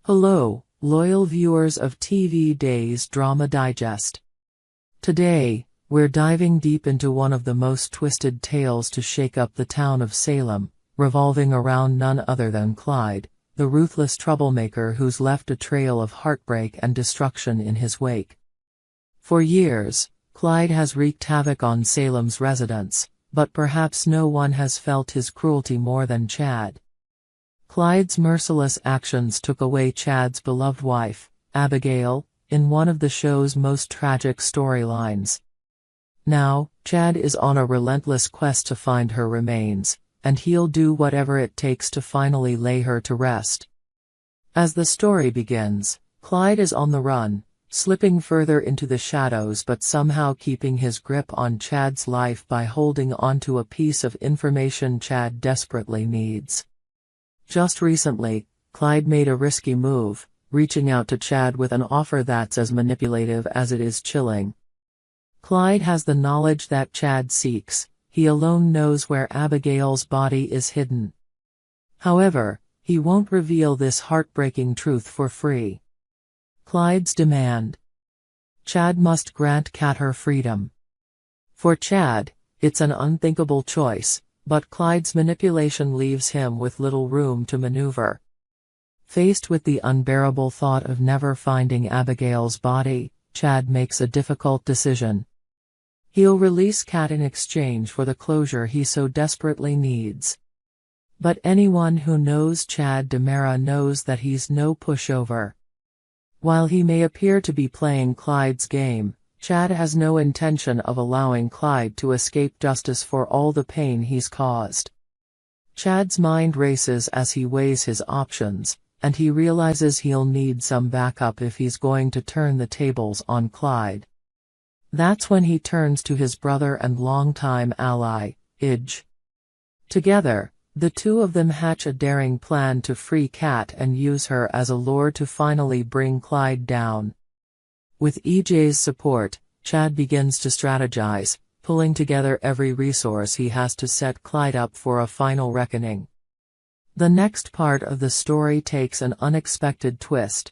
Hello, loyal viewers of TV Days Drama Digest. Today, we're diving deep into one of the most twisted tales to shake up the town of Salem, revolving around none other than Clyde, the ruthless troublemaker who's left a trail of heartbreak and destruction in his wake. For years, Clyde has wreaked havoc on Salem's residents, but perhaps no one has felt his cruelty more than Chad. Clyde's merciless actions took away Chad's beloved wife, Abigail, in one of the show's most tragic storylines. Now, Chad is on a relentless quest to find her remains, and he'll do whatever it takes to finally lay her to rest. As the story begins, Clyde is on the run, slipping further into the shadows but somehow keeping his grip on Chad's life by holding onto a piece of information Chad desperately needs. Just recently, Clyde made a risky move, reaching out to Chad with an offer that's as manipulative as it is chilling. Clyde has the knowledge that Chad seeks. He alone knows where Abigail's body is hidden. However, he won't reveal this heartbreaking truth for free. Clyde's demand: Chad must grant Kat her freedom. For Chad, it's an unthinkable choice, but Clyde's manipulation leaves him with little room to maneuver. Faced with the unbearable thought of never finding Abigail's body, Chad makes a difficult decision. He'll release Kat in exchange for the closure he so desperately needs. But anyone who knows Chad DiMera knows that he's no pushover. While he may appear to be playing Clyde's game, Chad has no intention of allowing Clyde to escape justice for all the pain he's caused. Chad's mind races as he weighs his options, and he realizes he'll need some backup if he's going to turn the tables on Clyde. That's when he turns to his brother and longtime ally, Idge. Together, the two of them hatch a daring plan to free Kat and use her as a lure to finally bring Clyde down. With EJ's support, Chad begins to strategize, pulling together every resource he has to set Clyde up for a final reckoning. The next part of the story takes an unexpected twist.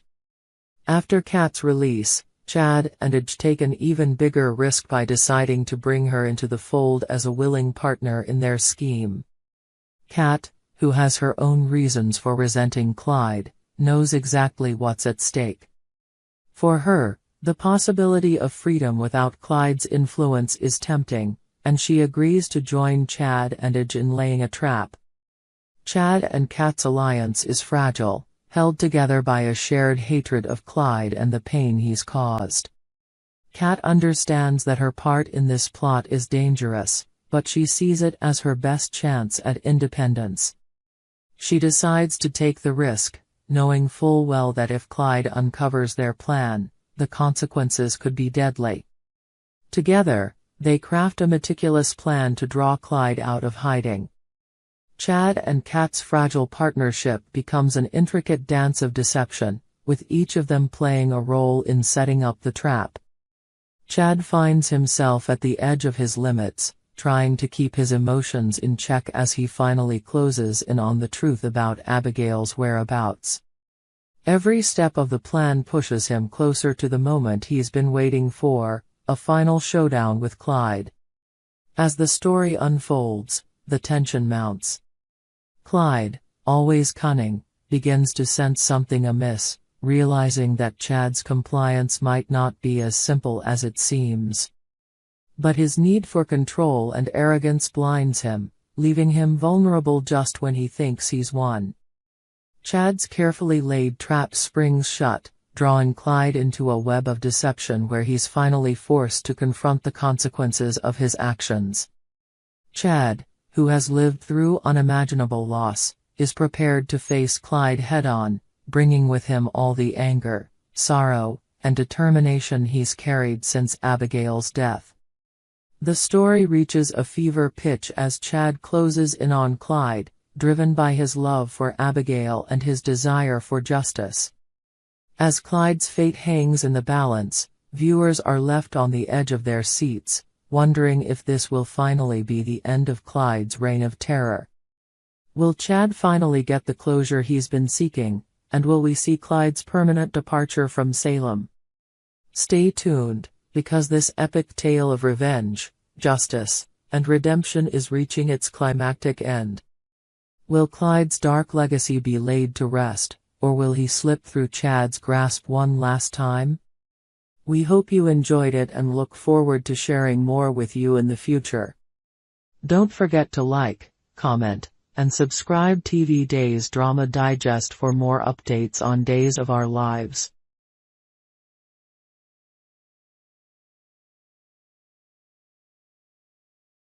After Kat's release, Chad and Idge take an even bigger risk by deciding to bring her into the fold as a willing partner in their scheme. Kat, who has her own reasons for resenting Clyde, knows exactly what's at stake. For her, the possibility of freedom without Clyde's influence is tempting, and she agrees to join Chad and Idge in laying a trap. Chad and Kat's alliance is fragile, held together by a shared hatred of Clyde and the pain he's caused. Kat understands that her part in this plot is dangerous, but she sees it as her best chance at independence. She decides to take the risk, knowing full well that if Clyde uncovers their plan, the consequences could be deadly. Together, they craft a meticulous plan to draw Clyde out of hiding. Chad and Kat's fragile partnership becomes an intricate dance of deception, with each of them playing a role in setting up the trap. Chad finds himself at the edge of his limits, trying to keep his emotions in check as he finally closes in on the truth about Abigail's whereabouts. Every step of the plan pushes him closer to the moment he's been waiting for, a final showdown with Clyde. As the story unfolds, the tension mounts. Clyde, always cunning, begins to sense something amiss, realizing that Chad's compliance might not be as simple as it seems. But his need for control and arrogance blinds him, leaving him vulnerable just when he thinks he's won. Chad's carefully laid trap springs shut, drawing Clyde into a web of deception where he's finally forced to confront the consequences of his actions. Chad, who has lived through unimaginable loss, is prepared to face Clyde head-on, bringing with him all the anger, sorrow, and determination he's carried since Abigail's death. The story reaches a fever pitch as Chad closes in on Clyde, driven by his love for Abigail and his desire for justice. As Clyde's fate hangs in the balance, viewers are left on the edge of their seats, wondering if this will finally be the end of Clyde's reign of terror. Will Chad finally get the closure he's been seeking, And will we see Clyde's permanent departure from Salem? Stay tuned, because this epic tale of revenge, justice, and redemption is reaching its climactic end. Will Clyde's dark legacy be laid to rest, or will he slip through Chad's grasp one last time? We hope you enjoyed it and look forward to sharing more with you in the future. Don't forget to like, comment, and subscribe TV Days Drama Digest for more updates on Days of Our Lives.